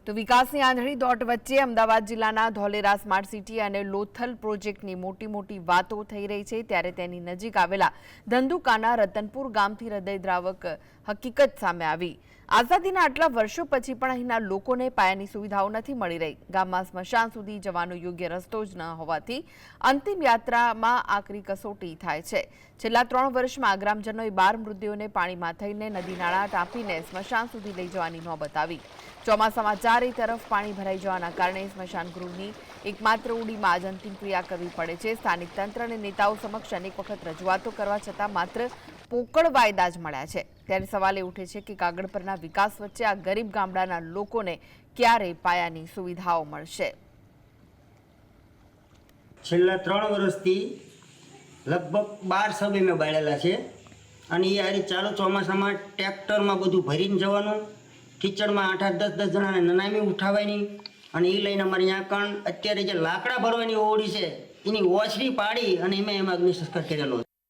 તો વિકાસની આંધળી દોટ વચ્ચે અમદાવાદ જિલ્લાના ધોલેરા સ્માર્ટ સિટી અને લોથલ પ્રોજેક્ટની મોટી વાતો થઈ રહી છે, ત્યારે તેની નજીક આવેલા ધંધુકાના રતનપુર ગામથી હૃદયદ્રાવક હકીકત સામે આવી। આઝાદીના આટલા વર્ષો પછી પણ અહીંના લોકોને પાયાની સુવિધાઓ નથી મળી રહી। ગામમાં સ્મશાન સુધી જવાનો યોગ્ય રસ્તો જ ન હોવાથી અંતિમ યાત્રામાં આકરી કસોટી થાય છે। છેલ્લા 3 વર્ષમાં ગ્રામજનોએ 12 મૃતદેહોને પાણીમાં થઈને નદી નાળા ટાંપીને સ્મશાન સુધી લઈ જવાની નોબત આવી। ચોમાસામાં ચારે તરફ પાણી ભરાઈ જવાના કારણે સ્મશાન ગૃહની એકમાત્ર ઉડીમાં જ અંતિમ ક્રિયા કરવી પડે છે। સ્થાનિક તંત્ર અને નેતાઓ સમક્ષ અનેક વખત રજૂઆતો કરવા છતાં માત્ર પોકળ વાયદા જ મળ્યા છે। ત્યારે સવાલ એ ઉઠે છે કે કાગળ પરના વિકાસ વચ્ચે આ ગરીબ ગામડાના લોકોને ક્યારે પાયાની સુવિધાઓ મળશે। છેલ્લા 3 વર્ષથી લગભગ 12 સભે મેં બાળેલા છે અને એ આરી ચાલુ ચોમાસામાં ટ્રેક્ટરમાં બધું ભરીને જવાનું, કિચડમાં 8-10 જણાને નનામી ઉઠાવવાની અને એ લઈને અમારે ત્યાં કણ અત્યારે જે લાકડા ભરવાની ઓળી છે એની ઓછરી પાડી અને એમાં અગ્નિ સંસ્કાર કરેલો।